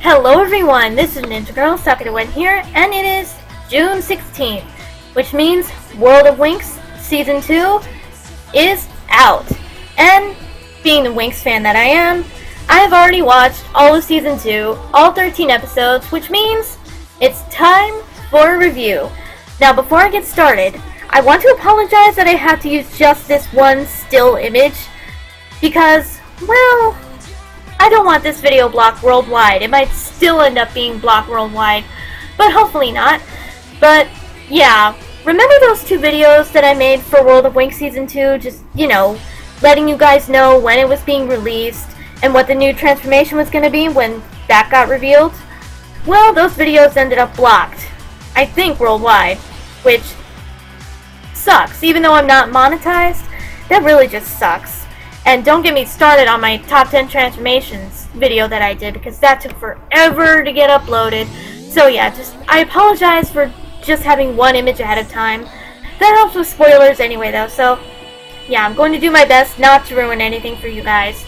Hello everyone, this is Ninja Girl Sakura here, and it is June 16th, which means World of Winx Season 2 is out. And being the Winx fan that I am, I have already watched all of Season 2, all 13 episodes, which means it's time for a review. Now before I get started, I want to apologize that I have to use just this one still image, because, well, I don't want this video blocked worldwide. It might still end up being blocked worldwide, but hopefully not. But yeah, remember those two videos that I made for World of Winx Season 2? Just, letting you guys know when it was being released and what the new transformation was going to be when that got revealed? Well, those videos ended up blocked. I think worldwide, which sucks. Even though I'm not monetized, that really just sucks. And don't get me started on my top 10 transformations video that I did, because that took forever to get uploaded. So yeah, I apologize for just having one image ahead of time. That helps with spoilers anyway though, so yeah, I'm going to do my best not to ruin anything for you guys.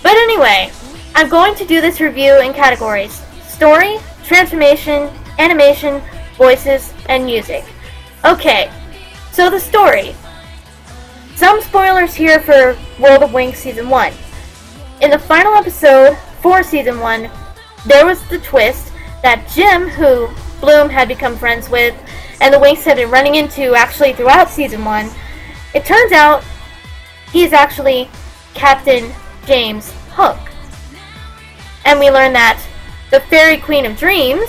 But anyway, I'm going to do this review in categories: story, transformation, animation, voices, and music. Okay, so the story. Some spoilers here for World of Winx Season 1. In the final episode for Season 1, there was the twist that Jim, who Bloom had become friends with, and the Winx had been running into actually throughout Season 1, it turns out he's actually Captain James Hook. And we learn that the Fairy Queen of Dreams,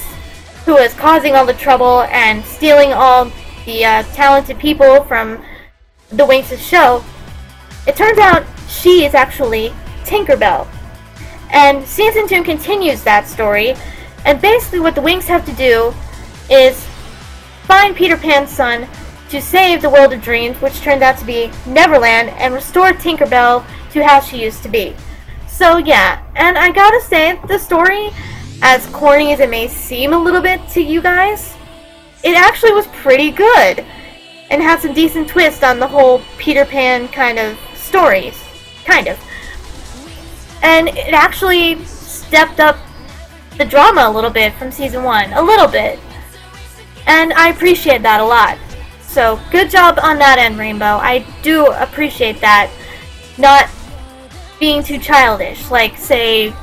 who was causing all the trouble and stealing all the talented people from the Winx' show, it turns out she is actually Tinkerbell. And Season 2 continues that story, and basically what the Winx have to do is find Peter Pan's son to save the World of Dreams, which turned out to be Neverland, and restore Tinkerbell to how she used to be. So yeah, and I gotta say, the story, as corny as it may seem a little bit to you guys, it actually was pretty good, and had some decent twist on the whole Peter Pan kind of stories. Kind of. And it actually stepped up the drama a little bit from Season 1. A little bit. And I appreciate that a lot. So, good job on that end, Rainbow. I do appreciate that. Not being too childish. Like, say,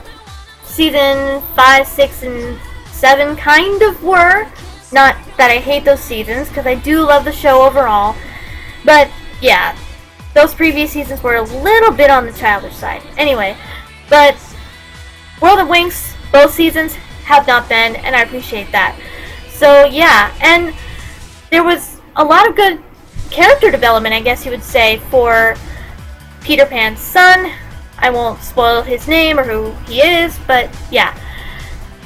Season 5, 6, and 7 kind of were. Not that I hate those seasons, because I do love the show overall. But, yeah, those previous seasons were a little bit on the childish side. Anyway, but World of Winx, both seasons, have not been, and I appreciate that. So, yeah, and there was a lot of good character development, I guess you would say, for Peter Pan's son. I won't spoil his name or who he is, but, yeah.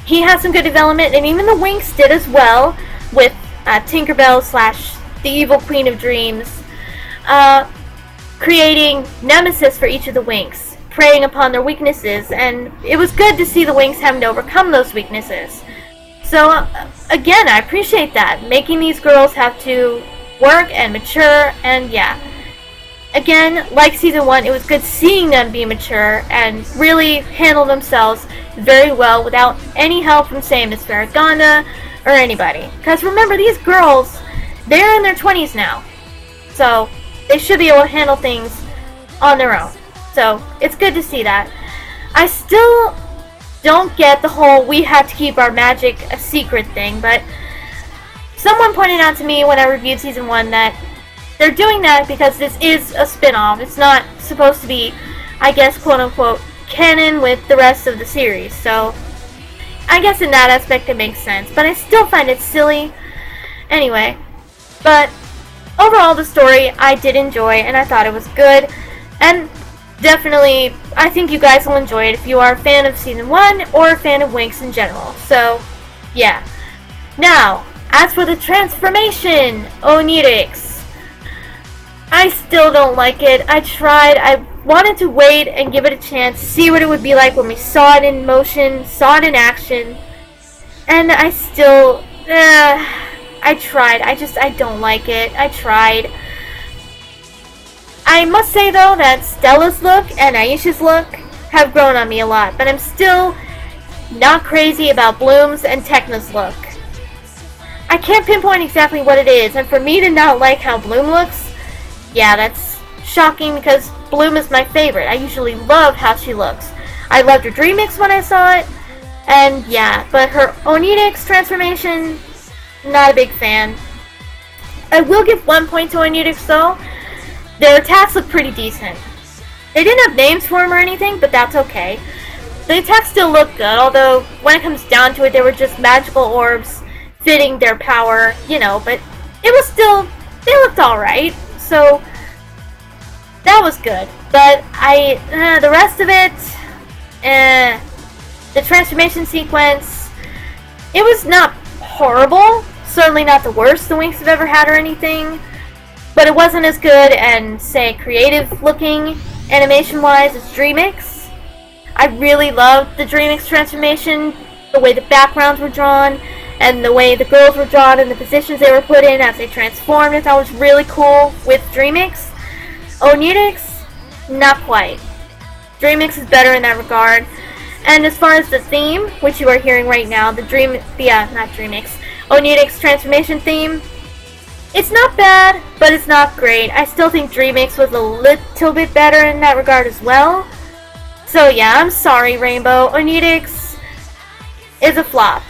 He had some good development, and even the Winx did as well, with Tinkerbell / the Evil Queen of Dreams, creating nemesis for each of the Winx, preying upon their weaknesses, and it was good to see the Winx having to overcome those weaknesses. So, again, I appreciate that, making these girls have to work and mature, and yeah. Again, like Season 1, it was good seeing them be mature and really handle themselves very well without any help from, say, Miss Farragonda or anybody. Because remember, these girls, they're in their 20s now. So, they should be able to handle things on their own. So, it's good to see that. I still don't get the whole we have to keep our magic a secret thing, but someone pointed out to me when I reviewed Season 1 that they're doing that because this is a spin-off. It's not supposed to be, I guess, quote-unquote, canon with the rest of the series. So, I guess in that aspect it makes sense. But I still find it silly. Anyway, but overall the story I did enjoy, and I thought it was good. And definitely, I think you guys will enjoy it if you are a fan of Season 1 or a fan of Winx in general. So, yeah. Now, as for the transformation, Onirix, I still don't like it. I tried. I wanted to wait and give it a chance, see what it would be like when we saw it in motion, saw it in action. And I still, I tried. I don't like it. I tried. I must say, though, that Stella's look and Aisha's look have grown on me a lot, but I'm still not crazy about Bloom's and Techno's look. I can't pinpoint exactly what it is, and for me to not like how Bloom looks, yeah, that's shocking because Bloom is my favorite. I usually love how she looks. I loved her Dream Mix when I saw it, and yeah, but her Onidix transformation, not a big fan. I will give 1 point to Onidix though. Their attacks look pretty decent. They didn't have names for them or anything, but that's okay. The attacks still look good, although when it comes down to it, they were just magical orbs fitting their power, but it was still, they looked alright, so that was good. But the rest of it, the transformation sequence, it was not horrible, certainly not the worst the Winx have ever had or anything, but it wasn't as good and, say, creative looking animation-wise as Dreamix. I really loved the Dreamix transformation, the way the backgrounds were drawn, and the way the girls were drawn and the positions they were put in as they transformed. I thought it was really cool with Dreamix. Onidix, not quite. Dreamix is better in that regard. And as far as the theme, which you are hearing right now, Onidix transformation theme, it's not bad, but it's not great. I still think Dreamix was a little bit better in that regard as well. So yeah, I'm sorry, Rainbow. Onidix is a flop.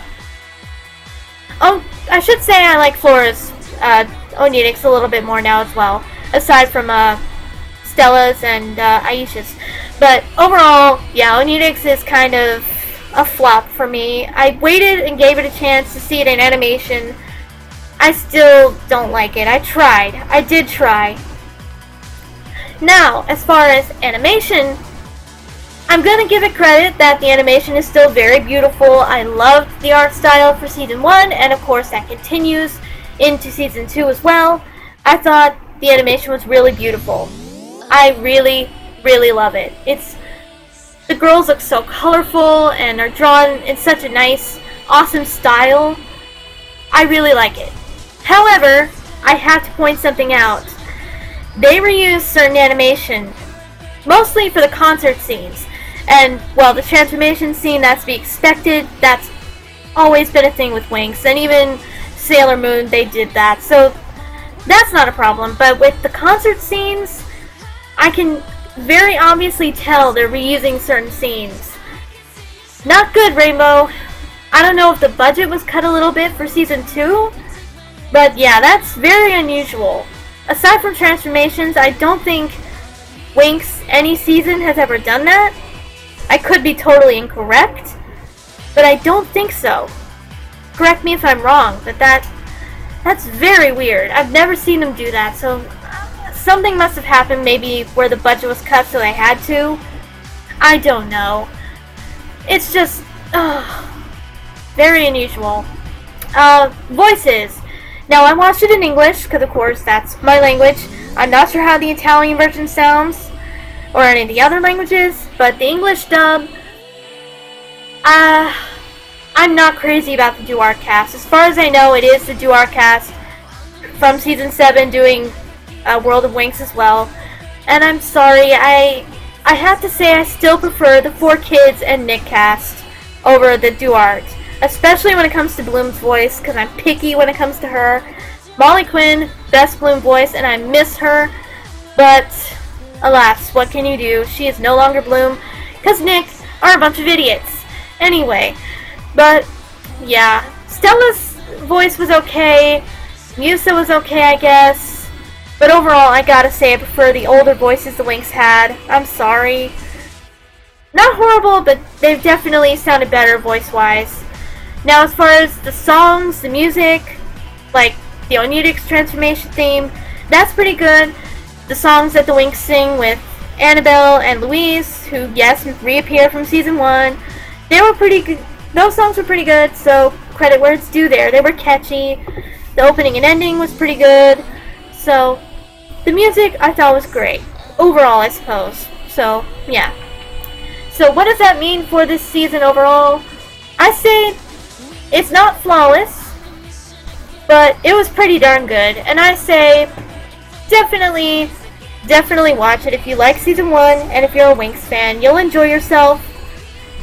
Oh, I should say I like Flora's Onidix a little bit more now as well, aside from Stella's and Aisha's. But overall, yeah, Onidix is kind of a flop for me. I waited and gave it a chance to see it in animation. I still don't like it. I tried. I did try. Now, as far as animation, I'm going to give it credit that the animation is still very beautiful. I loved the art style for Season 1, and of course that continues into Season 2 as well. I thought the animation was really beautiful. I really, really love it. The girls look so colorful and are drawn in such a nice, awesome style. I really like it. However, I have to point something out. They reused certain animation, mostly for the concert scenes. And, well, the transformation scene, that's to be expected. That's always been a thing with Winx. And even Sailor Moon, they did that. So, that's not a problem. But with the concert scenes, I can very obviously tell they're reusing certain scenes. Not good, Rainbow. I don't know if the budget was cut a little bit for Season 2. But yeah, that's very unusual. Aside from transformations, I don't think Winx any season has ever done that. I could be totally incorrect, but I don't think so. Correct me if I'm wrong, but that's very weird. I've never seen them do that, so something must have happened maybe where the budget was cut so they had to. I don't know. It's just, very unusual. Voices. Now, I watched it in English, because of course that's my language. I'm not sure how the Italian version sounds, or any of the other languages, but the English dub, I'm not crazy about the Duart cast. As far as I know, it is the Duart cast from Season 7 doing World of Winx as well. And I'm sorry, I have to say I still prefer the 4Kids and Nick cast over the Duart. Especially when it comes to Bloom's voice, because I'm picky when it comes to her. Molly Quinn, best Bloom voice, and I miss her. But, alas, what can you do? She is no longer Bloom, because Nick are a bunch of idiots. Anyway, but, yeah. Stella's voice was okay. Musa was okay, I guess. But overall, I gotta say I prefer the older voices the Winx had. I'm sorry. Not horrible, but they've definitely sounded better voice-wise. Now, as far as the songs, the music, like the Onidix transformation theme, that's pretty good. The songs that the Winx sing with Annabelle and Louise, who, yes, reappear from Season 1, they were pretty good. Those songs were pretty good, so credit where it's due there. They were catchy. The opening and ending was pretty good. So, the music I thought was great. Overall, I suppose. So, yeah. So, what does that mean for this season overall? I say it's not flawless, but it was pretty darn good. And I say, definitely watch it if you like Season 1, and if you're a Winx fan. You'll enjoy yourself.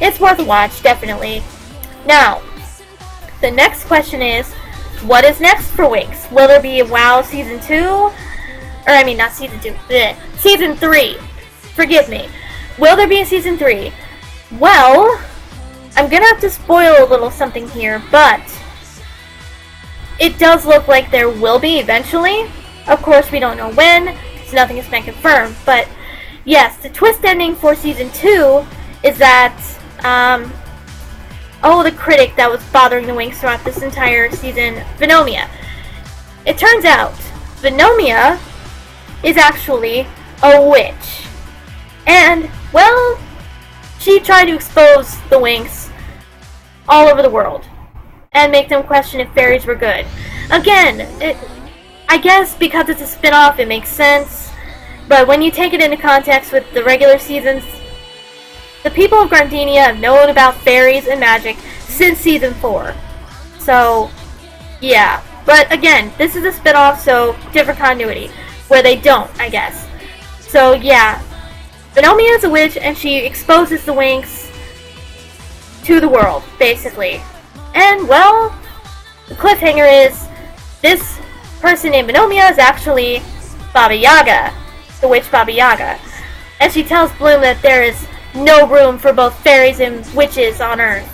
it's worth a watch, definitely. Now, the next question is, what is next for Winx? Will there be a WoW Season 2? Or, I mean, not Season 2, bleh, Season 3. Forgive me. Will there be a Season 3? Well, I'm gonna have to spoil a little something here, but it does look like there will be eventually. Of course, we don't know when, because nothing has been confirmed, but yes, the twist ending for Season 2 is that, the critic that was bothering the Winx throughout this entire season, Venomia. It turns out, Venomia is actually a witch. And, well, she tried to expose the Winx all over the world and make them question if fairies were good. Again, I guess because it's a spin-off, it makes sense. But when you take it into context with the regular seasons, the people of Gardenia have known about fairies and magic since Season 4. So, yeah. But again, this is a spin-off, so different continuity. Where they don't, I guess. So, yeah. Venomia is a witch, and she exposes the Winx to the world, basically. And, well, the cliffhanger is, this person named Venomia is actually Baba Yaga, the witch Baba Yaga. And she tells Bloom that there is no room for both fairies and witches on Earth.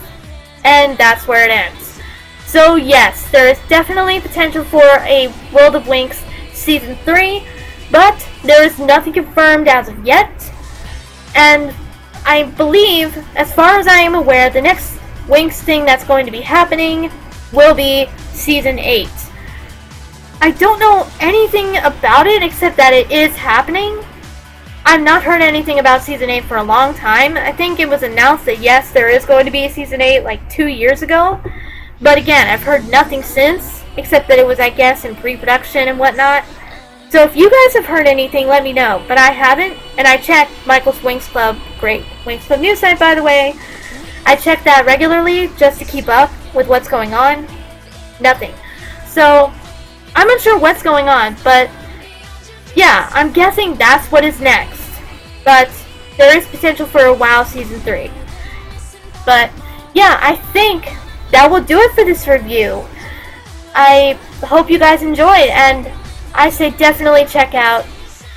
And that's where it ends. So yes, there is definitely potential for a World of Winx Season 3, but there is nothing confirmed as of yet. And I believe, as far as I am aware, the next Winx thing that's going to be happening will be Season 8. I don't know anything about it except that it is happening. I've not heard anything about Season 8 for a long time. I think it was announced that yes, there is going to be a Season 8 like 2 years ago. But again, I've heard nothing since, except that it was, I guess, in pre-production and whatnot. So if you guys have heard anything, let me know. But I haven't, and I checked Michael's Winx Club, great Winx Club news site by the way. I check that regularly just to keep up with what's going on. Nothing. So, I'm unsure what's going on, but yeah, I'm guessing that's what is next. But there is potential for a WoW Season 3. But yeah, I think that will do it for this review. I hope you guys enjoyed, and I say definitely check out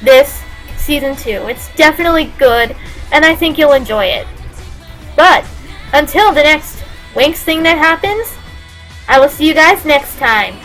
this Season 2. It's definitely good, and I think you'll enjoy it. But until the next Winx thing that happens, I will see you guys next time.